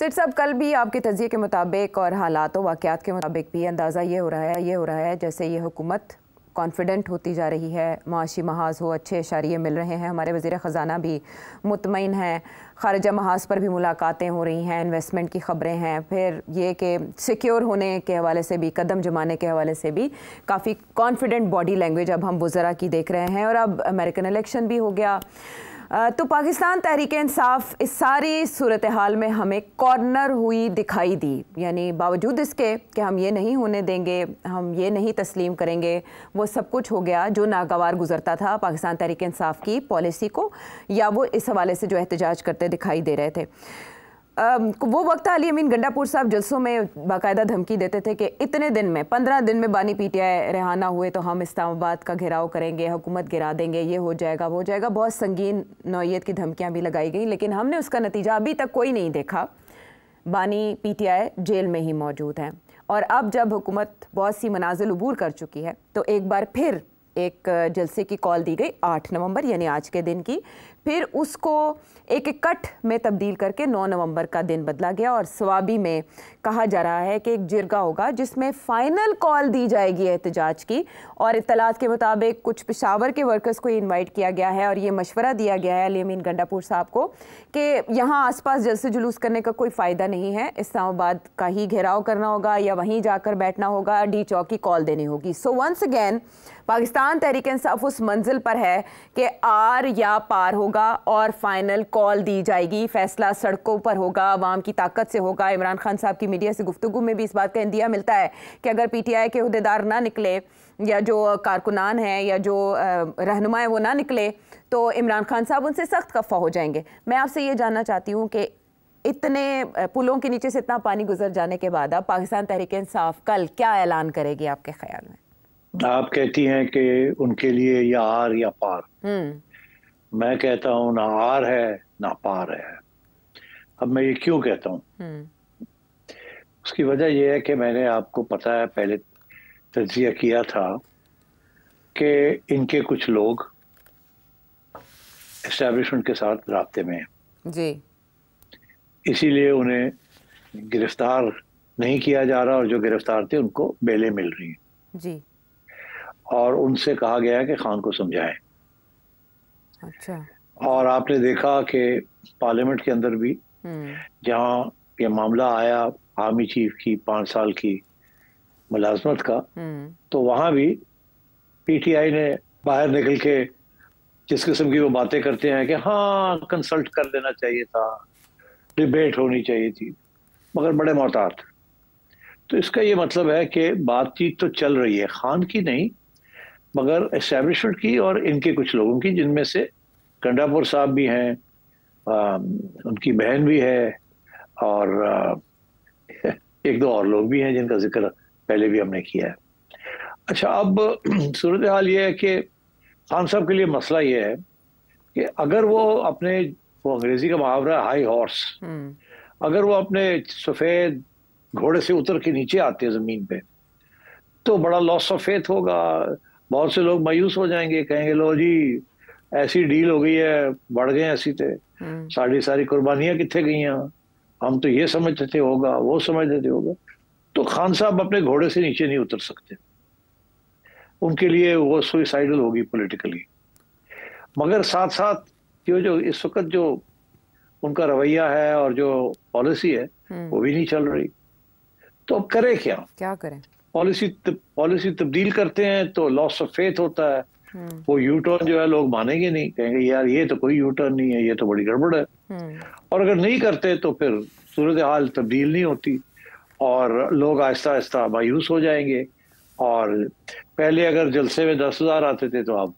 सिर साहब, कल भी आपके तजिए के मुताबिक और हालात वाक़यात के मुताबिक भी अंदाज़ा ये हो रहा है जैसे ये हुकूमत कॉन्फिडेंट होती जा रही है। माशी महाज हो अच्छे इशारे मिल रहे हैं, हमारे वज़ीर ख़ज़ाना भी मुतमईन हैं, ख़ारिजा महाज पर भी मुलाकातें हो रही हैं, इन्वेस्टमेंट की ख़बरें हैं, फिर ये कि सिक्योर होने के हवाले से भी, कदम जमाने के हवाले से भी काफ़ी कॉन्फिडेंट बॉडी लैंग्वेज अब हम वज़रा की देख रहे हैं। और अब अमेरिकन इलेक्शन भी हो गया, तो पाकिस्तान तहरीक इंसाफ इस सारी सूरत हाल में हमें कॉर्नर हुई दिखाई दी। यानी बावजूद इसके कि हम ये नहीं होने देंगे, हम ये नहीं तस्लीम करेंगे, वो सब कुछ हो गया जो नागवार गुजरता था पाकिस्तान तहरीक इंसाफ की पॉलिसी को, या वो इस हवाले से जो एहतजाज करते दिखाई दे रहे थे। वो वक्त अली अमीन गंडापुर साहब जलसों में बाकायदा धमकी देते थे कि इतने दिन में 15 दिन में बानी पीटीआई रेहाना हुए तो हम इस्लामाबाद का घेराव करेंगे, हुकूमत गिरा देंगे, ये हो जाएगा वो हो जाएगा। बहुत संगीन नौयत की धमकियां भी लगाई गई, लेकिन हमने उसका नतीजा अभी तक कोई नहीं देखा। बानी पीटीआई जेल में ही मौजूद हैं और अब जब हुकूमत बहुत सी मनाजिल उबूर कर चुकी है तो एक बार फिर एक जलसे की कॉल दी गई 8 नवंबर यानी आज के दिन की, फिर उसको एक इकट्ठ में तब्दील करके 9 नवंबर का दिन बदला गया और सवाबी में कहा जा रहा है कि एक जिरगा होगा जिसमें फ़ाइनल कॉल दी जाएगी एहतजाज की। और इत्तलात के मुताबिक कुछ पेशावर के वर्कर्स को इनवाइट किया गया है और ये मशवरा दिया गया है अली अमीन गंडापुर साहब को कि यहाँ आसपास जलसे जुलूस करने का कोई फ़ायदा नहीं है, इस्लामाबाद का ही घेराव करना होगा या वहीं जाकर बैठना होगा, डी चौक की कॉल देनी होगी। So once again Pakistan Tehreek Insaf उस मंजिल पर है कि आर या पार होगा और फाइनल कॉल दी जाएगी, फैसला सड़कों पर होगा, अवाम की ताकत से होगा। इमरान खान साहब की मीडिया से गुफ्तगू में भी इस बात का इंदिया मिलता है कि अगर पीटीआई के अहदेदार ना निकले या जो कारकुनान हैं या जो रहनुमा है वो ना निकले तो इमरान खान साहब उनसे सख्त खफा हो जाएंगे। मैं आपसे ये जानना चाहती हूँ कि इतने पुलों के नीचे से इतना पानी गुजर जाने के बाद अब पाकिस्तान तहरीक इंसाफ कल क्या ऐलान करेगी आपके ख्याल में? आप कहती हैं कि उनके लिए या आर या पार, मैं कहता हूं ना आर है ना पार है। अब मैं ये क्यों कहता हूं, उसकी वजह यह है कि मैंने आपको पता है पहले तज्जिया किया था कि इनके कुछ लोग एस्टैब्लिशमेंट के साथ राब्ते में हैं जी, इसीलिए उन्हें गिरफ्तार नहीं किया जा रहा और जो गिरफ्तार थे उनको बेलें मिल रही हैं जी। और उनसे कहा गया है कि खान को समझाएं। अच्छा। और आपने देखा कि पार्लियामेंट के अंदर भी जहां ये मामला आया आर्मी चीफ की 5 साल की मुलाजमत का, तो वहां भी पीटीआई ने बाहर निकल के जिस किस्म की वो बातें करते हैं कि हाँ कंसल्ट कर लेना चाहिए था, डिबेट होनी चाहिए थी, मगर बड़े मोहतात। तो इसका ये मतलब है कि बातचीत तो चल रही है, खान की नहीं मगर एस्टैब्लिशमेंट की और इनके कुछ लोगों की, जिनमें से गंडापुर साहब भी हैं, उनकी बहन भी है और एक दो और लोग भी हैं जिनका जिक्र पहले भी हमने किया है। अच्छा, अब सूरत हाल ये है कि खान साहब के लिए मसला ये है कि अगर वो अपने, वो अंग्रेजी का मुहावरा हाई हॉर्स, अगर वो अपने सफेद घोड़े से उतर के नीचे आते हैं जमीन पे तो बड़ा लॉस ऑफ फेथ होगा। बहुत से लोग मायूस हो जाएंगे, कहेंगे लो जी ऐसी डील हो गई है, बढ़ गए ऐसी थे, सारी कुर्बानियां कितने गई हैं, हम तो ये समझते थे होगा, वो समझते थे होगा। तो खान साहब अपने घोड़े से नीचे नहीं उतर सकते, उनके लिए वो सुइसाइडल होगी पॉलिटिकली। मगर साथ साथ जो इस वक्त जो उनका रवैया है और जो पॉलिसी है वो भी नहीं चल रही, तो अब करे क्या करें? पॉलिसी तब्दील करते हैं तो लॉस ऑफ फेथ होता है, वो यू टर्न जो है लोग मानेंगे नहीं, कहेंगे यार ये तो कोई यू टर्न नहीं है, ये तो बड़ी गड़बड़ है। और अगर नहीं करते तो फिर सूरत हाल तब्दील नहीं होती और लोग आहिस्ता आहिस्ता मायूस हो जाएंगे। और पहले अगर जलसे में 10,000 आते थे तो अब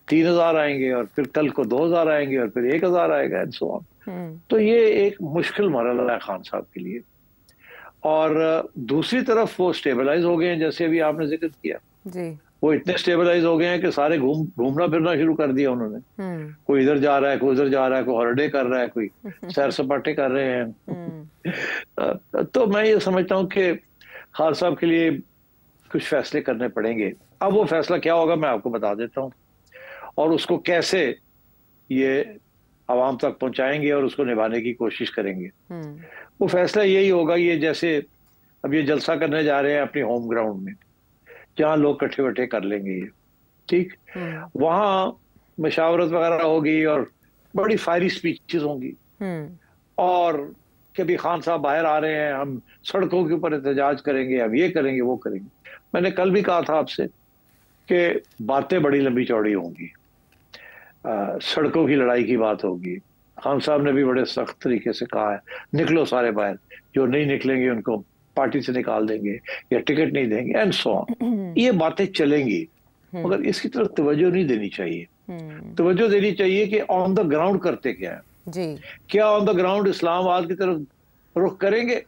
3,000 आएंगे और फिर कल को 2,000 आएंगे और फिर 1,000 आएगा एंड सो ऑन। तो ये एक मुश्किल मरहला है खान साहब के लिए। और दूसरी तरफ वो स्टेबलाइज हो गए हैं, जैसे अभी आपने जिक्र किया जी, वो इतने स्टेबलाइज हो गए हैं कि सारे घूमना फिरना शुरू कर दिया उन्होंने। कोई इधर जा रहा है, कोई उधर जा रहा है, कोई हॉलिडे कर रहा है, कोई सैर सपाटे कर रहे हैं। तो मैं ये समझता हूँ कि खान साहब के लिए कुछ फैसले करने पड़ेंगे। अब वो फैसला क्या होगा मैं आपको बता देता हूँ और उसको कैसे ये आवाम तक पहुंचाएंगे और उसको निभाने की कोशिश करेंगे। वो फैसला यही होगा, ये जैसे अब ये जलसा करने जा रहे हैं अपने होम ग्राउंड में, जहाँ लोग इकट्ठे वट्ठे कर लेंगे ये, ठीक, वहां मशावरत वगैरह होगी और बड़ी फायरी स्पीचेस होंगी, और कभी खान साहब बाहर आ रहे हैं, हम सड़कों के ऊपर एहतजाज करेंगे, हम ये करेंगे वो करेंगे। मैंने कल भी कहा था आपसे कि बातें बड़ी लंबी चौड़ी होंगी, सड़कों की लड़ाई की बात होगी। खान साहब ने भी बड़े सख्त तरीके से कहा है, निकलो सारे बाहर, जो नहीं निकलेंगे उनको पार्टी से निकाल देंगे या टिकट नहीं देंगे एंड सो ऑन। ये बातें चलेंगी, मगर इसकी तरफ तवज्जो नहीं देनी चाहिए। तवज्जो देनी चाहिए कि ऑन द ग्राउंड करते क्या है जी। क्या ऑन द ग्राउंड इस्लामाबाद की तरफ रुख करेंगे?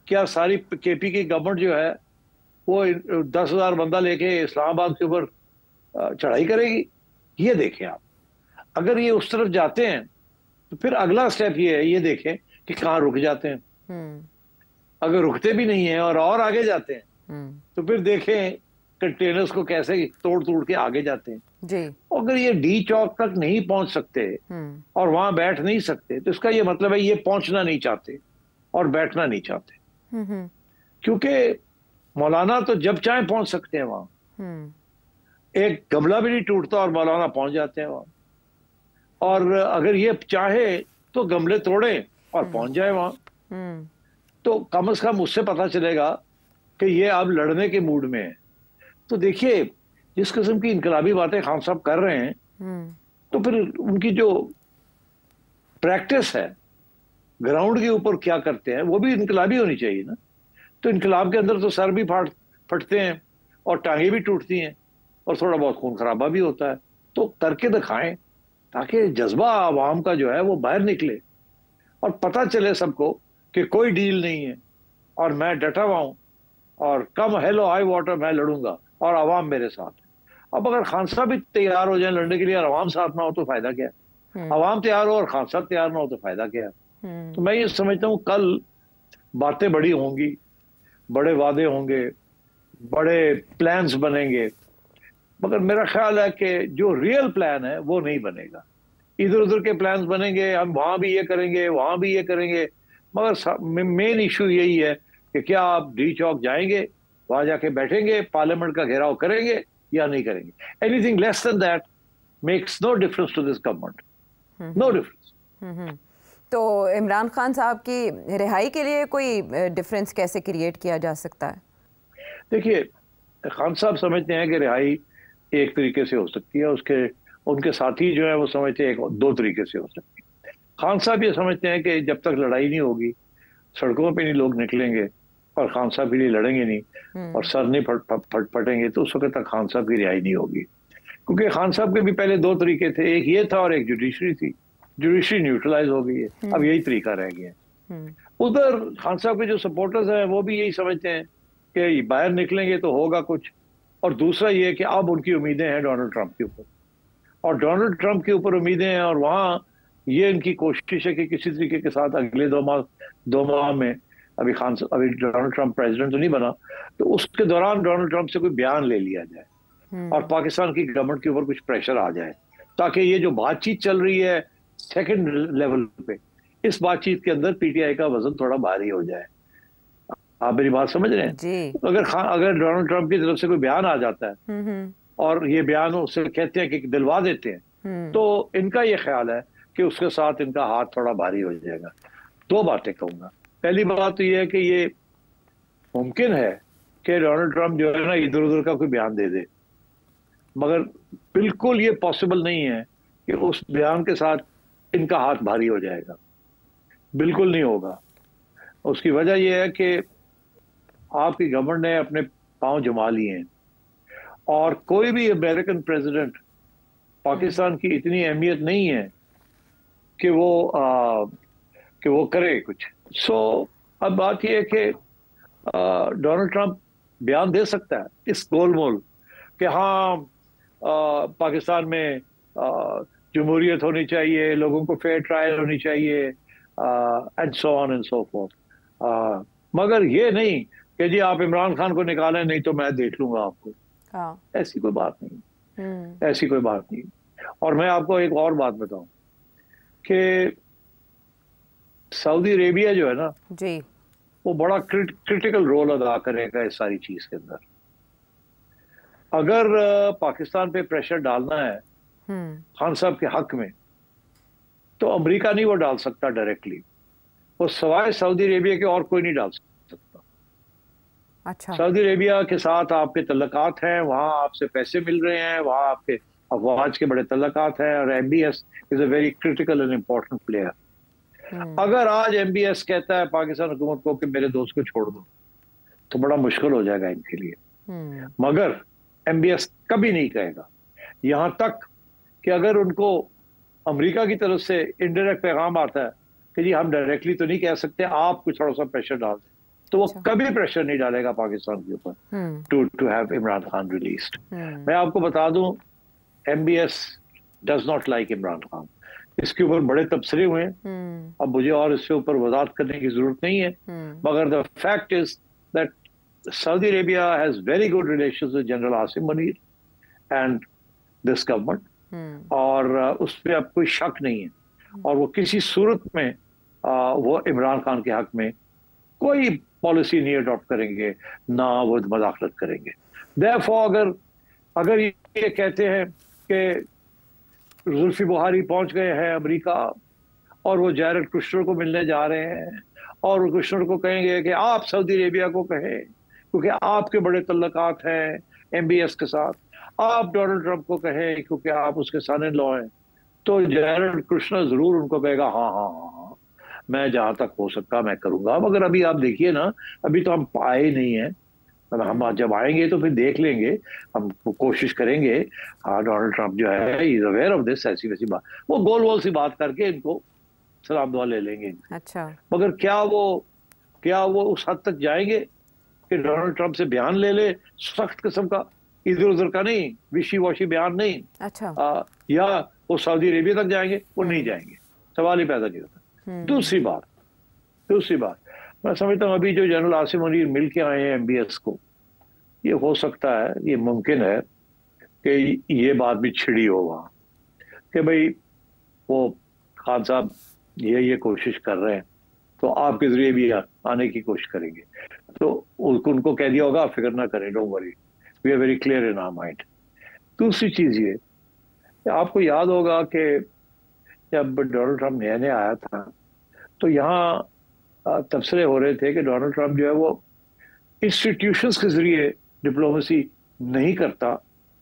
क्या सारी केपी की गवर्नमेंट जो है वो 10,000 बंदा लेके इस्लामाबाद के ऊपर चढ़ाई करेगी? ये देखें आप, अगर ये उस तरफ जाते हैं तो फिर अगला स्टेप ये है, ये देखें कि कहाँ रुक जाते हैं। अगर रुकते भी नहीं है और आगे जाते हैं तो फिर देखें कंटेनर्स को कैसे तोड़ तोड़ के आगे जाते हैं जी। अगर ये डी चौक तक नहीं पहुंच सकते और वहां बैठ नहीं सकते तो इसका ये मतलब है ये पहुंचना नहीं चाहते और बैठना नहीं चाहते, क्योंकि मौलाना तो जब चाहे पहुंच सकते हैं वहां, एक गमला भी नहीं टूटता और मौलाना पहुंच जाते हैं वहां। और अगर ये चाहे तो गमले तोड़े और पहुंच जाए वहां, तो कम से कम उससे पता चलेगा कि ये अब लड़ने के मूड में है। तो देखिए जिस किस्म की इनकलाबी बातें खान साहब कर रहे हैं, तो फिर उनकी जो प्रैक्टिस है ग्राउंड के ऊपर क्या करते हैं वो भी इनकलाबी होनी चाहिए ना। तो इनकलाब के अंदर तो सर भी फटते हैं और टांगे भी टूटती हैं और थोड़ा बहुत खून खराबा भी होता है, तो करके दिखाएं ताकि जज्बा आवाम का जो है वो बाहर निकले और पता चले सबको कि कोई डील नहीं है और मैं डटा हुआ हूं और कम हेलो हाई वाटर मैं लड़ूंगा और आवाम मेरे साथ है। अब अगर खान साहब भी तैयार हो जाए लड़ने के लिए और आवाम साथ ना हो तो फायदा क्या है? आवाम तैयार हो और खान साहब तैयार ना हो तो फायदा क्या है? तो मैं ये समझता हूँ कल बातें बड़ी होंगी, बड़े वादे होंगे, बड़े प्लान्स बनेंगे, मगर मेरा ख्याल है कि जो रियल प्लान है वो नहीं बनेगा। इधर उधर के प्लान्स बनेंगे, हम वहां भी ये करेंगे वहां भी ये करेंगे, मगर मेन इशू यही है कि क्या आप डी चौक जाएंगे, वहां जाके बैठेंगे, पार्लियामेंट का घेराव करेंगे या नहीं करेंगे। Anything less than that makes no difference to this government, no difference. तो इमरान खान साहब की रिहाई के लिए कोई डिफरेंस कैसे क्रिएट किया जा सकता है? देखिए खान साहब समझते हैं कि रिहाई एक तरीके से हो सकती है, उनके साथी जो है वो समझते हैं दो तरीके से हो सकती है। खान साहब ये समझते हैं कि जब तक लड़ाई नहीं होगी, सड़कों पे नहीं लोग निकलेंगे और खान साहब के लिए लड़ेंगे नहीं और सर नहीं फटेंगे तो उस वक्त तक खान साहब की रिहाई नहीं होगी। क्योंकि खान साहब के भी पहले दो तरीके थे, एक ये था और एक जुडिशरी थी। जुडिशरी न्यूट्रलाइज हो गई है, अब यही तरीका रह गया है। उधर खान साहब के जो सपोर्टर्स हैं वो भी यही समझते हैं कि बाहर निकलेंगे तो होगा कुछ, और दूसरा ये कि अब उनकी उम्मीदें हैं डोनाल्ड ट्रंप के ऊपर, और डोनाल्ड ट्रंप के ऊपर उम्मीदें हैं और वहाँ ये इनकी कोशिश है कि किसी तरीके के साथ अगले 2 माह में, अभी डोनाल्ड ट्रंप प्रेसिडेंट तो नहीं बना, तो उसके दौरान डोनाल्ड ट्रंप से कोई बयान ले लिया जाए और पाकिस्तान की गवर्नमेंट के ऊपर कुछ प्रेशर आ जाए, ताकि ये जो बातचीत चल रही है सेकंड लेवल पे, इस बातचीत के अंदर पीटीआई का वजन थोड़ा भारी हो जाए। आप मेरी बात समझ रहे हैं जी। अगर डोनाल्ड ट्रंप की तरफ से कोई बयान आ जाता है और ये बयान उससे कहते हैं कि दिलवा देते हैं, तो इनका ये ख्याल है कि उसके साथ इनका हाथ थोड़ा भारी हो जाएगा। दो बातें कहूंगा। पहली बात तो ये है कि ये मुमकिन है कि डोनाल्ड ट्रंप जो है ना इधर उधर का कोई बयान दे दे, मगर बिल्कुल ये पॉसिबल नहीं है कि उस बयान के साथ इनका हाथ भारी हो जाएगा, बिल्कुल नहीं होगा। उसकी वजह यह है कि आपकी गवर्नमेंट ने अपने पांव जमा लिए हैं और कोई भी अमेरिकन प्रेसिडेंट पाकिस्तान की इतनी अहमियत नहीं है कि वो करे कुछ। अब बात यह है कि डोनाल्ड ट्रंप बयान दे सकता है इस गोलमोल कि हाँ पाकिस्तान में जमहूरियत होनी चाहिए, लोगों को फेयर ट्रायल होनी चाहिए and so on and so fourth, मगर ये नहीं कि जी आप इमरान खान को निकालें नहीं तो मैं देख लूंगा आपको। ऐसी कोई बात नहीं, ऐसी कोई बात नहीं। और मैं आपको एक और बात बताऊं कि सऊदी अरेबिया जो है ना जी, वो बड़ा क्रिटिकल रोल अदा करेगा इस सारी चीज के अंदर। अगर पाकिस्तान पे प्रेशर डालना है खान साहब के हक में, तो अमेरिका नहीं वो डाल सकता डायरेक्टली, वो सवाए सऊदी अरेबिया के और कोई नहीं डाल सकता। अच्छा, सऊदी अरेबिया के साथ आपके तल्लकात हैं, वहां आपसे पैसे मिल रहे हैं, वहां आपके अफवाज के बड़े तल्लकात हैं, और MBS is a very critical and important player. अगर आज एमबीएस कहता है पाकिस्तान हुकूमत को कि मेरे दोस्त को छोड़ दो, तो बड़ा मुश्किल हो जाएगा इनके लिए। मगर एमबीएस कभी नहीं कहेगा, यहां तक कि अगर उनको अमेरिका की तरफ से इनडायरेक्ट पैगाम आता है कि जी हम डायरेक्टली तो नहीं कह सकते, आप कुछ थोड़ा सा प्रेशर डाल दें, तो वो कभी प्रेशर नहीं डालेगा पाकिस्तान के ऊपर to have Imran Khan released. मैं आपको बता दूं, MBS does not like Imran Khan. इसके ऊपर बड़े तबसरे हुए हैं, अब मुझे और इसके ऊपर वजाहत करने की जरूरत नहीं है, मगर the fact is that Saudi Arabia has very good relations with general Asim Munir and this government, और उस पर अब कोई शक नहीं है, और वो किसी सूरत में वो इमरान खान के हक में कोई पॉलिसी नहीं अडॉप्ट करेंगे, ना वो मदाखलत करेंगे। देयरफॉर अगर ये कहते हैं कि जुल्फी बुखारी पहुंच गए हैं अमेरिका और वो जैरेड कुश्नर को मिलने जा रहे हैं, और कुश्नर को कहेंगे कि आप सऊदी अरेबिया को कहें क्योंकि आपके बड़े तल्लकात हैं एमबीएस के साथ, आप डोनाल्ड ट्रंप को कहें क्योंकि आप उसके सन इन लॉ हैं, तो जैरेड कुश्नर जरूर उनको कहेगा हाँ हाँ हाँ हाँ, मैं जहां तक हो सकता मैं करूंगा। मगर अभी आप देखिए ना, अभी तो हम पाए नहीं है, हम जब आएंगे तो फिर देख लेंगे, हम कोशिश करेंगे। हाँ, डोनाल्ड ट्रंप जो है इज अवेयर ऑफ दिस, ऐसी वैसी बात, वो गोल वोल सी बात करके इनको सलाम दुआ ले लेंगे। अच्छा, मगर क्या वो उस हद तक जाएंगे कि डोनाल्ड ट्रंप से बयान ले ले, सख्त किस्म का, इधर उधर का नहीं, विशी वॉशी बयान नहीं। अच्छा, या वो सऊदी अरेबिया तक जाएंगे? वो नहीं जाएंगे, सवाल ही पैदा नहीं होता। दूसरी बात मैं समझता हूँ, अभी जो जनरल आसिम मुनीर मिल के आए हैं एमबीएस को, ये हो सकता है, ये मुमकिन है कि ये बात भी छिड़ी हो वहां कि भाई वो खान साहब ये कोशिश कर रहे हैं, तो आपके जरिए भी आने की कोशिश करेंगे, तो उनको कह दिया होगा फिक्र ना करें, don't worry, we are very clear in our mind. दूसरी चीज ये, आपको याद होगा कि जब डोनाल्ड ट्रंप नया आया था तो यहाँ तबसरे हो रहे थे कि डोनाल्ड ट्रंप जो है वो इंस्टीट्यूशंस के जरिए डिप्लोमेसी नहीं करता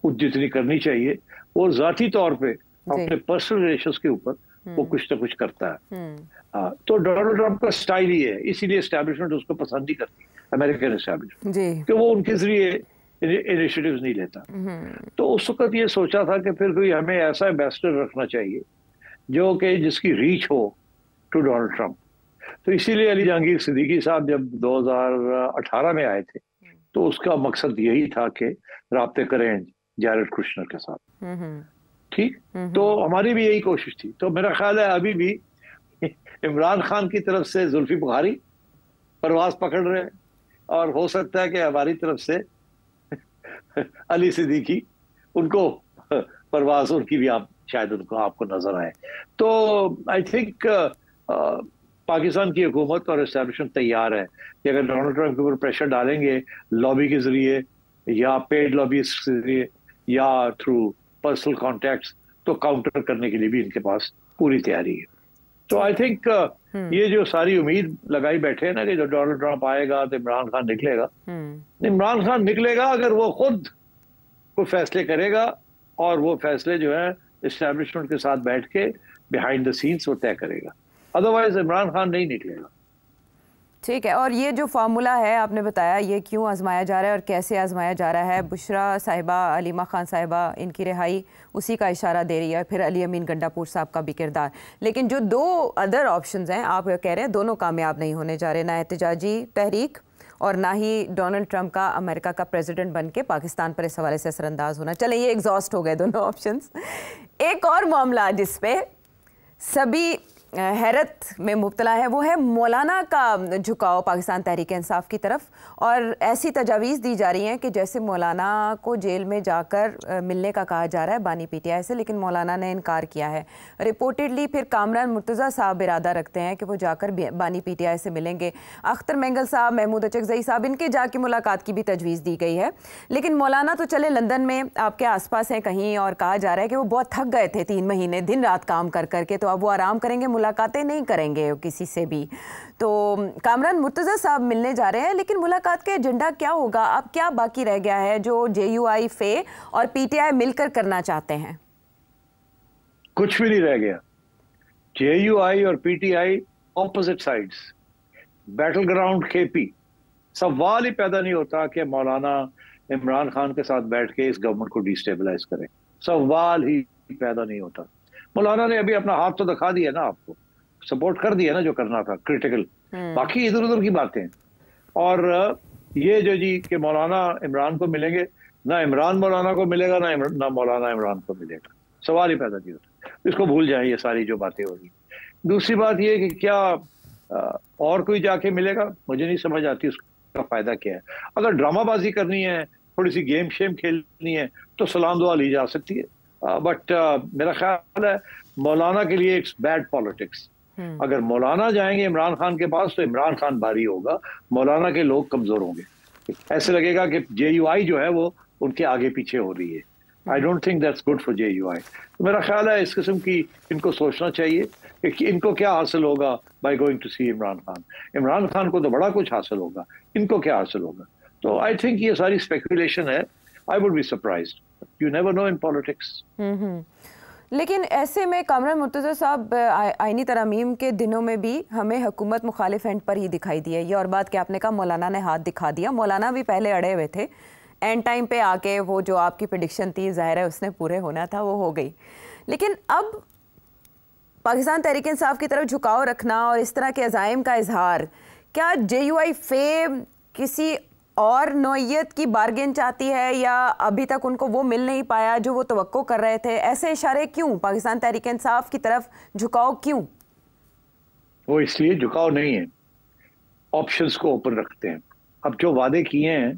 जितनी करनी चाहिए, और जाती तौर पे अपने पर्सनल रिलेशंस के ऊपर वो कुछ ना कुछ करता है। तो डोनाल्ड ट्रंप का स्टाइल ही है, इसीलिए एस्टैब्लिशमेंट उसको पसंद नहीं करती, अमेरिकन एस्टैब्लिशमेंट, कि वो उनके जरिए इनिशिएटिव्स नहीं लेता। तो उस वक्त ये सोचा था कि फिर कोई हमें ऐसा एम्बेसडर रखना चाहिए जो कि जिसकी रीच हो टू डोनाल्ड ट्रंप। तो इसीलिए अली जहांगीर सिद्दीकी साहब जब 2018 में आए थे, तो उसका मकसद यही था कि राब्ते करें जैरेड कुश्नर के साथ। ठीक, तो हमारी भी यही कोशिश थी। तो मेरा ख्याल है अभी भी इमरान खान की तरफ से जुल्फी बुखारी परवाज पकड़ रहे हैं, और हो सकता है कि हमारी तरफ से अली सिद्दीकी, उनको परवाज उनकी भी आप शायद उनको आपको नजर आए। तो आई थिंक पाकिस्तान की हुकूमत और एस्टैब्लिशमेंट तैयार है कि अगर डोनाल्ड ट्रंप के ऊपर प्रेशर डालेंगे लॉबी के जरिए या पेड लॉबीज के जरिए या थ्रू पर्सनल कॉन्टैक्ट्स, तो काउंटर करने के लिए भी इनके पास पूरी तैयारी है। तो आई थिंक ये जो सारी उम्मीद लगाई बैठे हैं ना कि जो डोनाल्ड ट्रंप आएगा तो इमरान खान निकलेगा, इमरान खान निकलेगा अगर वो खुद कोई फैसले करेगा, और वो फैसले जो है एस्टैब्लिशमेंट के साथ बैठ के बिहाइंड द सीन्स वो तय करेगा, अदरवाइज इमरान खान नहीं निकलेगा। ठीक है, और ये जो फार्मूला है आपने बताया, ये क्यों आजमाया जा रहा है और कैसे आजमाया जा रहा है? बुशरा साहिबा, अलीमा खान साहिबा, इनकी रिहाई उसी का इशारा दे रही है, फिर अली अमीन गंडापुर साहब का भी किरदार। लेकिन जो दो अदर ऑप्शंस हैं, आप कह रहे हैं दोनों कामयाब नहीं होने जा रहे, ना एहतजाजी तहरीक और ना ही डोनाल्ड ट्रंप का अमेरिका का प्रेसिडेंट बन के पाकिस्तान पर इस हवाले से असरअंदाज होना। चले, ये एग्जॉस्ट हो गए दोनों ऑप्शंस। एक और मामला जिस पे सभी हैरत में मुब्तला है वो है मौलाना का झुकाव पाकिस्तान तहरीक इंसाफ की तरफ, और ऐसी तजावीज़ दी जा रही हैं कि जैसे मौलाना को जेल में जाकर मिलने का कहा जा रहा है बानी पीटीआई से, लेकिन मौलाना ने इनकार किया है। रिपोर्टेडली फिर कामरान मुर्तज़ा साहब इरादा रखते हैं कि वो जाकर बानी पीटीआई से मिलेंगे। अख्तर मेंगल साहब, महमूद अचकज़ई साहब, इनके जाके मुलाकात की भी तजवीज़ दी गई है। लेकिन मौलाना तो चले लंदन में आपके आसपास हैं कहीं, और कहा जा रहा है कि वो बहुत थक गए थे 3 महीने दिन रात काम कर करके, तो अब वो आराम करेंगे, मुलाकातें नहीं करेंगे किसी से भी। तो कामरान मुर्तज़ा साहब मिलने जा रहे हैं, लेकिन मुलाकात का एजेंडा क्या होगा? अब क्या बाकी रह गया है जो JUI, फे और PTI मिलकर करना चाहते हैं? कुछ भी नहीं रह गया। JUI और PTI opposite sides, battle ground KP। सवाल ही पैदा नहीं होता कि मौलाना इमरान खान के साथ बैठ के इस गवर्नमेंट को डिस्टेबलाइज करें। सवाल ही पैदा नहीं होता। मौलाना ने अभी अपना हाथ तो दिखा दिया ना, आपको सपोर्ट कर दिया ना जो करना था क्रिटिकल। बाकी इधर उधर की बातें। और ये जो जी कि मौलाना इमरान को मिलेंगे, ना इमरान मौलाना को मिलेगा, ना मौलाना इमरान को मिलेगा। सवाल ही पैदा नहीं होता। इसको भूल जाए ये सारी जो बातें हो रही। दूसरी बात ये कि क्या और कोई जाके मिलेगा, मुझे नहीं समझ आती उसका फायदा क्या है। अगर ड्रामाबाजी करनी है, थोड़ी सी गेम शेम खेलनी है, तो सलाम दुआ ली जा सकती है। बट मेरा ख्याल है मौलाना के लिए इट्स बैड पॉलिटिक्स। अगर मौलाना जाएंगे इमरान खान के पास तो इमरान खान भारी होगा, मौलाना के लोग कमजोर होंगे। ऐसे लगेगा कि JUI जो है वो उनके आगे पीछे हो रही है। I don't think that's good for JUI। तो मेरा ख्याल है इस किस्म की इनको सोचना चाहिए कि इनको क्या हासिल होगा बाय गोइंग टू सी इमरान खान। इमरान खान को तो बड़ा कुछ हासिल होगा, इनको क्या हासिल होगा? तो आई थिंक ये सारी स्पेकुलेशन है। I would be surprised, you never know in politics. लेकिन ऐसे में कामरान मुर्तज़ा साहब आईनी तरमीम के दिनों में भी हमें हुकूमत मुखालिफ एंड पर ही दिखाई दी है। ये और बात कि आपने कहा मौलाना ने हाथ दिखा दिया, मौलाना भी पहले अड़े हुए थे, एंड टाइम पे आके वो जो आपकी प्रेडिक्शन थी ज़ाहिर है उसने पूरे होना था, वो हो गई। लेकिन अब पाकिस्तान तहरीक इंसाफ की तरफ झुकाव रखना और इस तरह के अज़ाइम का इजहार, क्या JUI फे किसी और नौइयत की बार्गेन चाहती है, या अभी तक उनको वो मिल नहीं पाया जो वो तवक्को कर रहे थे? ऐसे इशारे क्यों? पाकिस्तान तहरीक इंसाफ की तरफ झुकाव क्यों? वो इसलिए झुकाव नहीं है, ऑप्शंस को ओपन रखते हैं। अब जो वादे किए हैं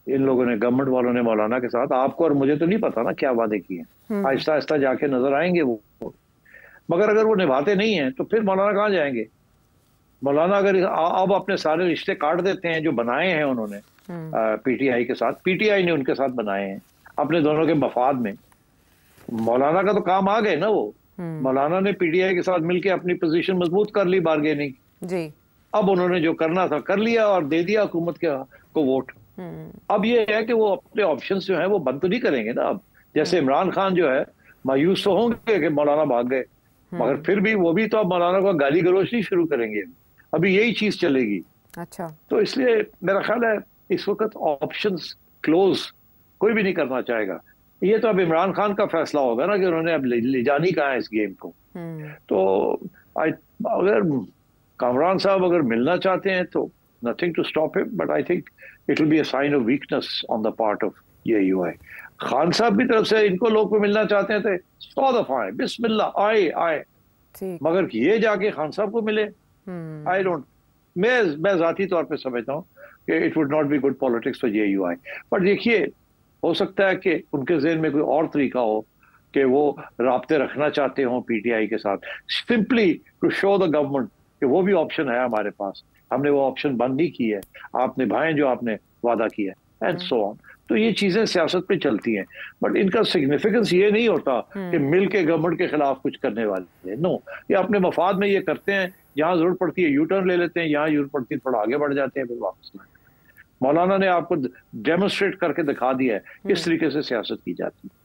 इन लोगों ने, गवर्नमेंट वालों ने मौलाना के साथ, आपको और मुझे तो नहीं पता ना क्या वादे किए हैं। आहिस्ता आहिस्ता जाके नजर आएंगे वो। मगर अगर वो निभाते नहीं हैं तो फिर मौलाना कहाँ जाएंगे? मौलाना अगर अब अपने सारे रिश्ते काट देते हैं जो बनाए हैं उन्होंने PTI के साथ, PTI ने उनके साथ बनाए हैं अपने दोनों के मफाद में। मौलाना का तो काम आ गए ना वो। मौलाना ने PTI के साथ मिलकर अपनी पोजीशन मजबूत कर ली, बार्गेनिंग जी। अब उन्होंने जो करना था कर लिया और दे दिया हुकूमत को वोट। अब ये है कि वो अपने ऑप्शंस जो है वो बंद तो नहीं करेंगे ना। अब जैसे इमरान खान जो है मायूस तो होंगे कि मौलाना भाग गए, मगर फिर भी वो भी तो अब मौलाना को गाली गलौज नहीं शुरू करेंगे। अभी यही चीज चलेगी। अच्छा, तो इसलिए मेरा ख्याल है इस वक्त ऑप्शंस क्लोज कोई भी नहीं करना चाहेगा। ये तो अब इमरान खान का फैसला होगा ना कि उन्होंने अब ले जानी कहाँ है इस गेम को। तो अगर कामरान साहब अगर मिलना चाहते हैं तो nothing to stop him, but I think it will be a sign of weakness on the part of JUI। Khan साहब की तरफ से इनको लोग को मिलना चाहते हैं तो 100 दफा आए, बिस्मिल्लाह आए, मगर ये जाके खान साहब को मिले, आई डोंट, मैं जाती तौर पे समझता हूँ कि it would not be good politics for JUI। पर देखिए, हो सकता है कि उनके ज़हन में कोई और तरीका हो कि वो राब्ते रखना चाहते हो PTI के साथ, simply to show the government कि वो भी ऑप्शन है हमारे पास, हमने वो ऑप्शन बंद नहीं की है, आप निभाएं जो आपने वादा किया है, एंड सो ऑन। तो ये चीजें सियासत पे चलती हैं, बट इनका सिग्निफिकेंस ये नहीं होता कि मिल के गवर्नमेंट के खिलाफ कुछ करने वाले हैं। नो, ये अपने मफाद में ये करते हैं, जहां जरूरत पड़ती है U-टर्न ले लेते हैं, यहाँ जरूरत पड़ती है थोड़ा आगे बढ़ जाते हैं, फिर वापस लाते हैं। मौलाना ने आपको डेमोन्स्ट्रेट करके दिखा दिया है किस तरीके से सियासत की जाती है।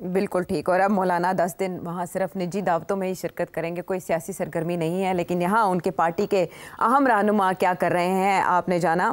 बिल्कुल ठीक। और अब मौलाना 10 दिन वहाँ सिर्फ निजी दावतों में ही शिरकत करेंगे, कोई सियासी सरगर्मी नहीं है। लेकिन यहाँ उनके पार्टी के अहम रहनुमा क्या कर रहे हैं आपने जाना।